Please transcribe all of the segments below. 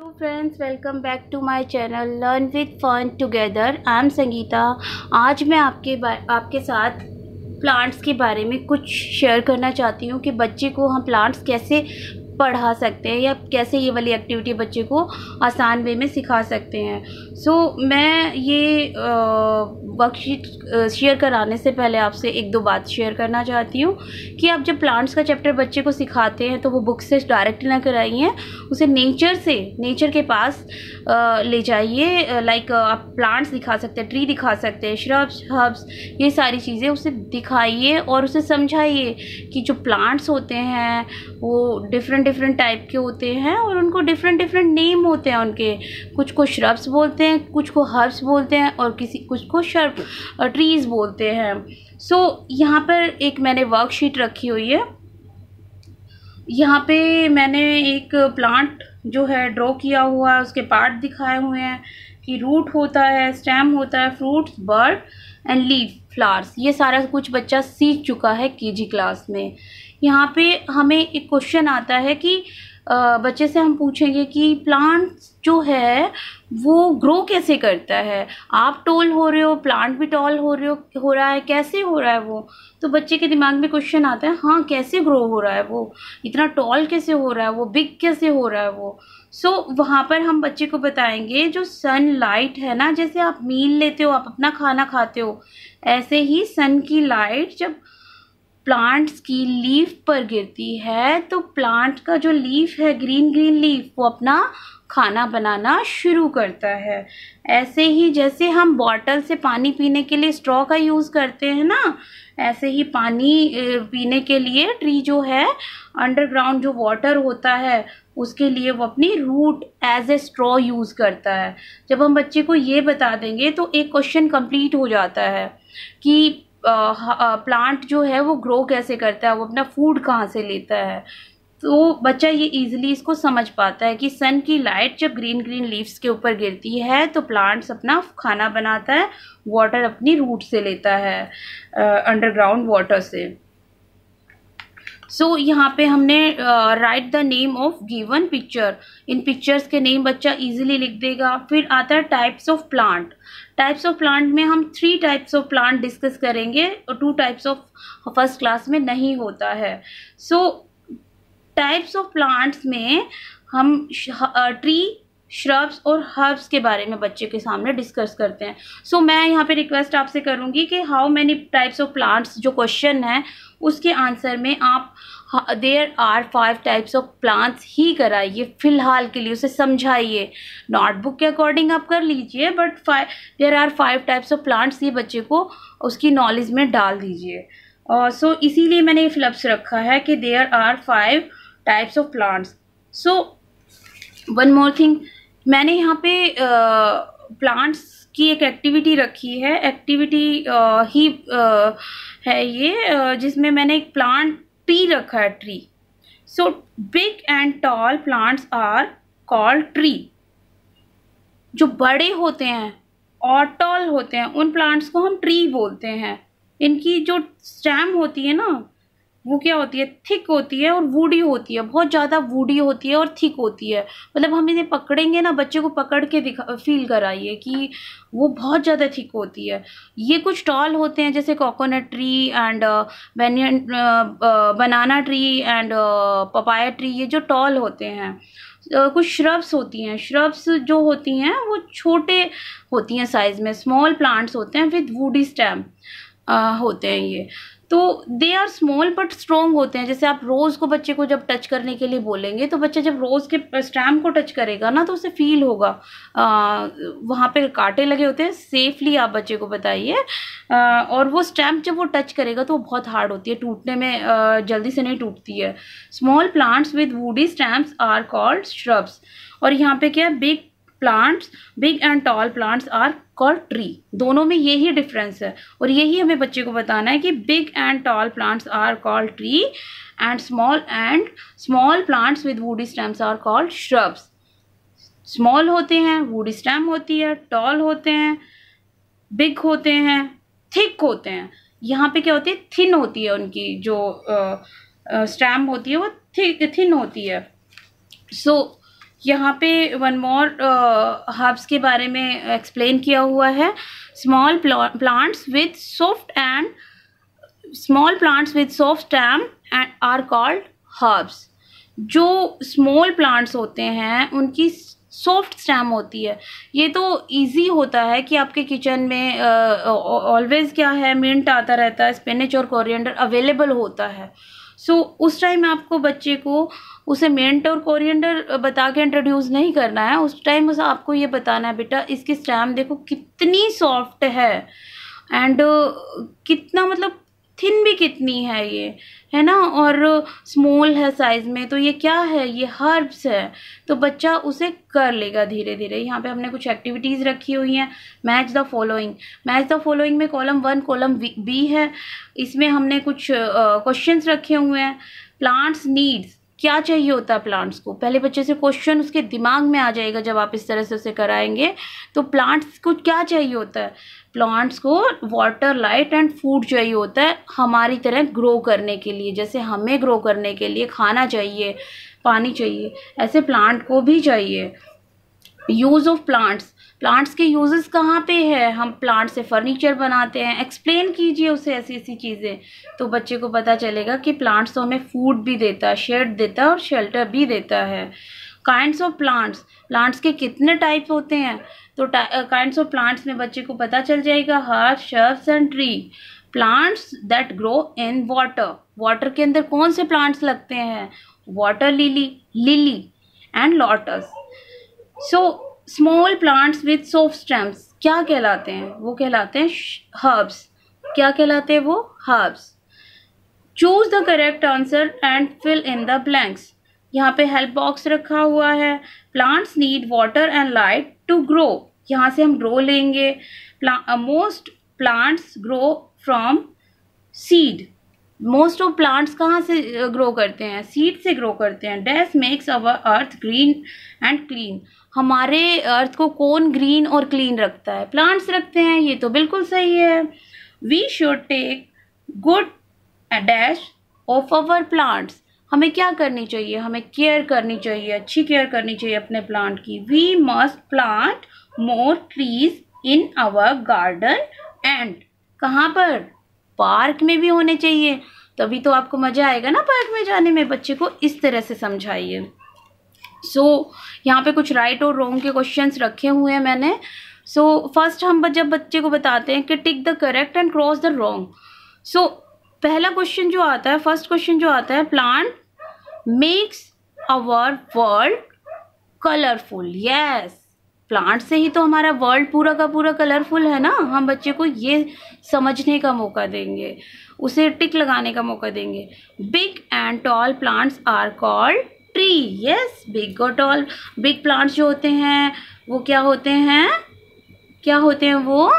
Hello friends, welcome back to my channel Learn with Fun Together. I am Sangeeta. आज मैं आपके साथ plants के बारे में कुछ शेयर करना चाहती हूँ कि बच्चे को हम प्लांट्स कैसे पढ़ा सकते हैं या कैसे ये वाली एक्टिविटी बच्चे को आसान वे में सिखा सकते हैं। मैं ये वर्कशीट शेयर कराने से पहले आपसे एक दो बात शेयर करना चाहती हूँ कि आप जब प्लांट्स का चैप्टर बच्चे को सिखाते हैं तो वो बुक से डायरेक्ट ना कराइए, उसे नेचर के पास ले जाइए। लाइक आप प्लांट्स दिखा सकते हैं, ट्री दिखा सकते हैं, श्रब्स, हर्ब्स, ये सारी चीज़ें उसे दिखाइए और उसे समझाइए कि जो प्लांट्स होते हैं वो डिफरेंट टाइप के होते हैं और उनको डिफरेंट नेम होते हैं उनके। कुछ को श्रब्स बोलते हैं, कुछ को हर्ब्स बोलते हैं और कुछ को ट्रीज़ बोलते हैं। यहाँ पर एक मैंने वर्कशीट रखी हुई है। यहाँ पे मैंने एक प्लांट जो है ड्रॉ किया हुआ है, उसके पार्ट दिखाए हुए हैं कि रूट होता है, स्टेम होता है, fruits, bird and leaf, flowers. ये सारा कुछ बच्चा सीख चुका है केजी क्लास में। यहाँ पे हमें एक क्वेश्चन आता है कि बच्चे से हम पूछेंगे कि प्लांट जो है वो ग्रो कैसे करता है। आप टॉल हो रहे हो, प्लांट भी टॉल हो रहा है, कैसे हो रहा है वो। तो बच्चे के दिमाग में क्वेश्चन आता है, हाँ कैसे ग्रो हो रहा है वो, इतना टॉल कैसे हो रहा है वो, बिग कैसे हो रहा है वो। वहाँ पर हम बच्चे को बताएंगे जो सनलाइट है ना, जैसे आप मील लेते हो, आप अपना खाना खाते हो, ऐसे ही सन की लाइट जब प्लांट्स की लीफ पर गिरती है तो प्लांट का जो लीफ है, ग्रीन लीफ, वो अपना खाना बनाना शुरू करता है। ऐसे ही जैसे हम बॉटल से पानी पीने के लिए स्ट्रॉ का यूज़ करते हैं ना, ऐसे ही पानी पीने के लिए ट्री जो है, अंडरग्राउंड जो वाटर होता है उसके लिए वो अपनी root as a straw use करता है। जब हम बच्चे को ये बता देंगे तो एक क्वेश्चन कंप्लीट हो जाता है कि प्लांट जो है वो ग्रो कैसे करता है, वो अपना फूड कहाँ से लेता है। तो बच्चा ये इजीली इसको समझ पाता है कि सन की लाइट जब ग्रीन लीव्स के ऊपर गिरती है तो प्लांट्स अपना खाना बनाता है, वाटर अपनी रूट से लेता है, अंडरग्राउंड वाटर से। यहाँ पे हमने right the name of given picture. In pictures के नेम बच्चा इजीली लिख देगा। फिर आता है types of plant. Types of plant में हम 3 टाइप्स ऑफ प्लांट डिस्कस करेंगे और 2 टाइप्स ऑफ फर्स्ट क्लास में नहीं होता है। टाइप्स ऑफ प्लांट्स में हम ट्री, श्रब्स और हर्ब्स के बारे में बच्चे के सामने डिस्कस करते हैं। मैं यहाँ पे रिक्वेस्ट आपसे करूँगी कि how many types of plants जो क्वेश्चन है उसके आंसर में आप there are 5 types of plants ही कराइए फिलहाल के लिए, उसे समझाइए। नोटबुक के अकॉर्डिंग आप कर लीजिए, but there are 5 types of plants, ये बच्चे को उसकी नॉलेज में डाल दीजिए। इसीलिए मैंने ये फ्लप्स रखा है कि there are 5 types of plants. One more thing, मैंने यहाँ पे प्लांट्स की एक एक्टिविटी रखी है। एक्टिविटी है ये जिसमें मैंने एक प्लांट ट्री रखा है, tree. Big and tall plants are called tree. जो बड़े होते हैं और टॉल होते हैं उन प्लांट्स को हम ट्री बोलते हैं। इनकी जो स्टेम होती है ना, वो क्या होती है, थिक होती है और वुडी होती है, बहुत ज़्यादा वुडी होती है और थिक होती है। मतलब हम इन्हें पकड़ेंगे ना, बच्चे को पकड़ के फील कराइए कि वो बहुत ज़्यादा थिक होती है। ये कुछ टॉल होते हैं जैसे coconut tree and banana tree and papaya tree, ये जो टॉल होते हैं। कुछ श्रब्स होती हैं। श्रब्स जो होती हैं वो छोटे होती हैं साइज़ में, स्मॉल प्लांट्स होते हैं विद वुडी स्टेम होते हैं ये। तो they are small but strong होते हैं। जैसे आप रोज़ को बच्चे को जब टच करने के लिए बोलेंगे तो बच्चा जब रोज़ के स्टेम को टच करेगा ना तो उसे फील होगा वहाँ पे कांटे लगे होते हैं। सेफली आप बच्चे को बताइए। और वो स्टेम जब वो टच करेगा तो वो बहुत हार्ड होती है, टूटने में जल्दी से नहीं टूटती है। Small plants with woody stems are called shrubs. और यहाँ पे क्या है, big and tall plants are called tree. दोनों में यही डिफरेंस है और यही हमें बच्चे को बताना है कि big and tall plants are called tree and small plants with woody stems are called shrubs. Small होते हैं, वुडी स्टेम होती है, टॉल होते हैं, बिग होते हैं, थिक होते हैं। यहाँ पे क्या होती है, थिन होती है, उनकी जो स्टेम होती है वो थिन होती है। यहाँ पे वन मोर हर्ब्स के बारे में एक्सप्लेन किया हुआ है। Small plants with soft stem are called herbs. जो स्मॉल प्लांट्स होते हैं उनकी सॉफ्ट स्टेम होती है। ये तो इजी होता है कि आपके किचन में ऑलवेज क्या है, मिंट आता रहता है, स्पिनच और कोरिएंडर अवेलेबल होता है। सो उस टाइम आपको बच्चे को उसे मिंट और कोरिएंडर बता के इंट्रोड्यूस नहीं करना है। उस टाइम उसे आपको ये बताना है, बेटा इसकी स्टेम देखो कितनी सॉफ्ट है एंड कितना मतलब थिन भी कितनी है ये, है ना, और स्मॉल है साइज में, तो ये क्या है, ये हर्ब्स है। तो बच्चा उसे कर लेगा धीरे धीरे। यहाँ पे हमने कुछ एक्टिविटीज़ रखी हुई हैं। मैच द फॉलोइंग में कॉलम 1 कॉलम बी है। इसमें हमने कुछ क्वेश्चंस रखे हुए हैं। प्लांट्स नीड्स, क्या चाहिए होता है प्लांट्स को, पहले बच्चे से क्वेश्चन उसके दिमाग में आ जाएगा जब आप इस तरह से उसे कराएंगे। तो प्लांट्स को क्या चाहिए होता है, प्लांट्स को वाटर, लाइट एंड फूड चाहिए होता है हमारी तरह ग्रो करने के लिए। जैसे हमें ग्रो करने के लिए खाना चाहिए, पानी चाहिए, ऐसे प्लांट को भी चाहिए। यूज़ ऑफ प्लांट्स के यूजेस कहाँ पे है, हम प्लांट से फर्नीचर बनाते हैं। एक्सप्लेन कीजिए उसे ऐसी ऐसी चीज़ें, तो बच्चे को पता चलेगा कि प्लांट्स तो हमें फूड भी देता है, शेड देता है और शेल्टर भी देता है। काइंड्स ऑफ प्लांट्स के कितने टाइप होते हैं, तो काइंड्स ऑफ प्लांट्स में बच्चे को पता चल जाएगा। Herb, shrubs and tree. Plants that grow in water के अंदर कौन से प्लांट्स लगते हैं, water lily and lotus. So small plants with soft stems क्या कहलाते हैं, वो कहलाते हैं हर्ब्स। क्या कहलाते हैं वो, herbs. Choose the correct answer and fill in the blanks. यहाँ पे हेल्प बॉक्स रखा हुआ है। Plants need water and light to grow, यहाँ से हम ग्रो लेंगे। Most plants grow from seed. Most of plants कहाँ से ग्रो करते हैं, सीड से ग्रो करते हैं। Dash makes our earth green and clean. हमारे अर्थ को कौन ग्रीन और क्लीन रखता है, प्लांट्स रखते हैं, ये तो बिल्कुल सही है। We should take good dash of our plants. हमें क्या करनी चाहिए, हमें केयर करनी चाहिए, अच्छी केयर करनी चाहिए अपने प्लांट की। We must plant more trees in our garden and, कहाँ पर, पार्क में भी होने चाहिए, तभी तो आपको मजा आएगा ना पार्क में जाने में। बच्चे को इस तरह से समझाइए। यहाँ पे कुछ राइट और रॉन्ग के क्वेश्चंस रखे हुए हैं मैंने। फर्स्ट हम जब बच्चे को बताते हैं कि tick the correct and cross the wrong. पहला क्वेश्चन जो आता है, फर्स्ट क्वेश्चन जो आता है, plant makes our world colourful. Yes, plant से ही तो हमारा वर्ल्ड पूरा का पूरा कलरफुल है ना। हम बच्चे को ये समझने का मौका देंगे, उसे टिक लगाने का मौका देंगे। Big and tall plants are called tree. Yes, big और टॉल, बिग प्लांट्स जो होते हैं वो क्या होते हैं, वो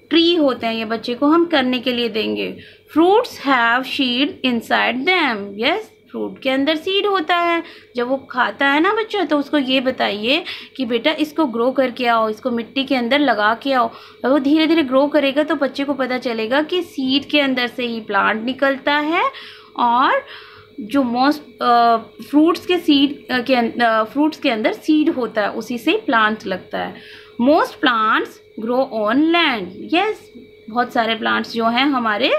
ट्री होते हैं। ये बच्चे को हम करने के लिए देंगे। Fruits have seed inside them. Yes, fruit के अंदर सीड होता है। जब वो खाता है ना बच्चा, तो उसको ये बताइए कि बेटा इसको ग्रो करके आओ, इसको मिट्टी के अंदर लगा के आओ। और वो धीरे धीरे ग्रो करेगा तो बच्चे को पता चलेगा कि सीड के अंदर से ही प्लांट निकलता है। और जो मोस्ट फ्रूट्स के अंदर सीड होता है, उसी से प्लांट लगता है। Most plants grow on land. Yes, बहुत सारे प्लांट्स जो हैं हमारे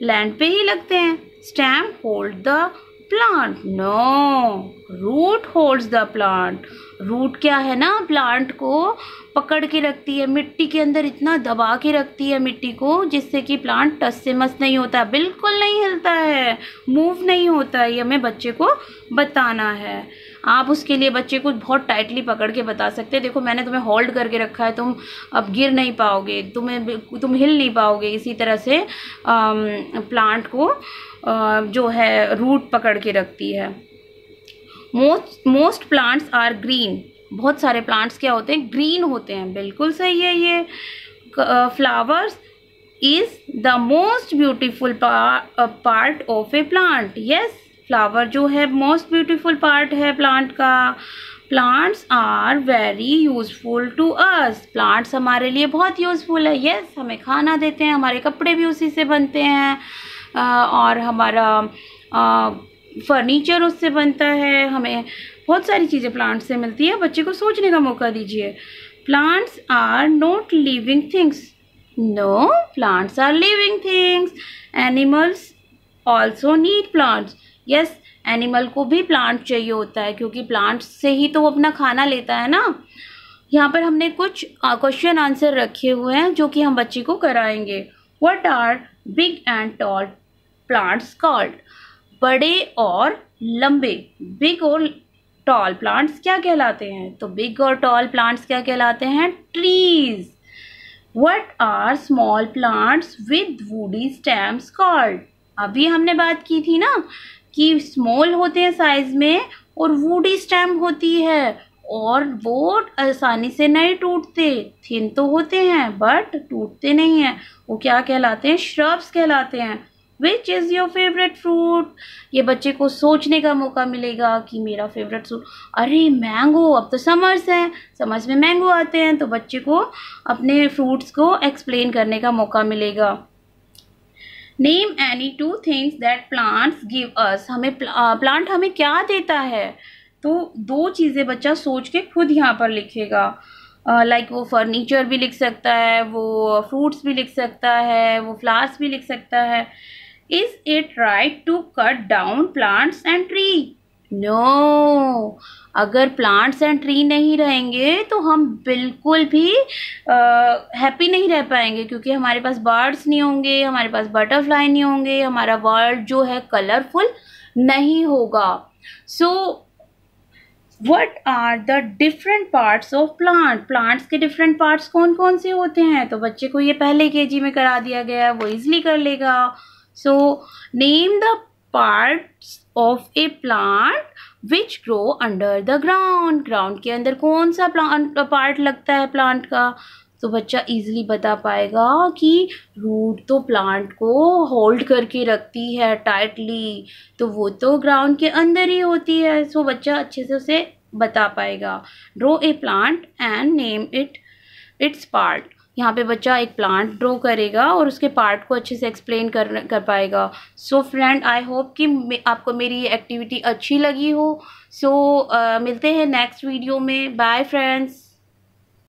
लैंड पे ही लगते हैं। Stem hold the plant. No, root holds the plant. Root क्या है ना, प्लांट को पकड़ के रखती है, मिट्टी के अंदर इतना दबा के रखती है मिट्टी को, जिससे कि प्लांट टस से मस नहीं होता, बिल्कुल नहीं हिलता है, मूव नहीं होता है। ये हमें बच्चे को बताना है। आप उसके लिए बच्चे को बहुत टाइटली पकड़ के बता सकते हैं, देखो मैंने तुम्हें होल्ड करके रखा है, तुम अब गिर नहीं पाओगे, तुम हिल नहीं पाओगे। इसी तरह से प्लांट को जो है रूट पकड़ के रखती है। Most plants are green. बहुत सारे प्लांट्स क्या होते हैं, ग्रीन होते हैं, बिल्कुल सही है ये। Flowers is the most beautiful part of a plant. Yes, flower जो है मोस्ट ब्यूटीफुल पार्ट है प्लांट का। Plants are very useful to us. Plants हमारे लिए बहुत यूजफुल है। यस, हमें खाना देते हैं, हमारे कपड़े भी उसी से बनते हैं, और हमारा फर्नीचर उससे बनता है, हमें बहुत सारी चीज़ें प्लांट्स से मिलती है, बच्चे को सोचने का मौका दीजिए। Plants are not living things. No, plants are living things. Animals also need plants. Yes, animal को भी प्लांट चाहिए होता है, क्योंकि प्लांट्स से ही तो वो अपना खाना लेता है ना। यहाँ पर हमने कुछ क्वेश्चन आंसर रखे हुए हैं जो कि हम बच्चे को कराएंगे। What are big and tall plants called? बड़े और लंबे, बिग और टॉल प्लांट्स क्या कहलाते हैं? तो बिग और टॉल प्लांट्स क्या कहलाते हैं? Trees. What are small plants with woody stems called? अभी हमने बात की थी ना कि स्मॉल होते हैं साइज में और वुडी स्टेम होती है, और वो आसानी से नहीं टूटते। थिन तो होते हैं बट टूटते नहीं हैं। वो क्या कहलाते हैं? श्रब्स कहलाते हैं। Which is your favourite fruit? ये बच्चे को सोचने का मौका मिलेगा कि मेरा फेवरेट फ्रूट, अरे मैंगो, अब तो समर्स हैं, समर्स में मैंगो आते हैं, तो बच्चे को अपने फ्रूट्स को एक्सप्लेन करने का मौका मिलेगा। Name any two things that plants give us. हमें प्लांट हमें क्या देता है? तो दो चीज़ें बच्चा सोच के खुद यहाँ पर लिखेगा। लाइक वो फर्नीचर भी लिख सकता है, वो फ्रूट्स भी लिख सकता है, वो फ्लावर्स भी लिख सकता है। Is it right to cut down plants and tree? No, अगर प्लांट्स एंड ट्री नहीं रहेंगे तो हम बिल्कुल भी हैप्पी नहीं रह पाएंगे, क्योंकि हमारे पास बर्ड्स नहीं होंगे, हमारे पास बटरफ्लाई नहीं होंगे, हमारा वर्ल्ड जो है कलरफुल नहीं होगा। So what are the different parts of plant? Plants के डिफरेंट पार्ट्स कौन कौन से होते हैं? तो बच्चे को ये पहले केजी में करा दिया गया है, वो इजिली कर लेगा। So name the parts of a plant which grow under the ground. Ground के अंदर कौन सा प्लांट पार्ट लगता है प्लांट का? तो बच्चा इजीली बता पाएगा कि रूट तो प्लांट को होल्ड करके रखती है टाइटली, तो वो तो ग्राउंड के अंदर ही होती है। सो बच्चा अच्छे से उसे बता पाएगा। Draw a plant and name it's part. यहाँ पे बच्चा एक प्लांट ड्रॉ करेगा और उसके पार्ट को अच्छे से एक्सप्लेन कर पाएगा। सो फ्रेंड, आई होप कि आपको मेरी ये एक्टिविटी अच्छी लगी हो। सो मिलते हैं नेक्स्ट वीडियो में। Bye friends.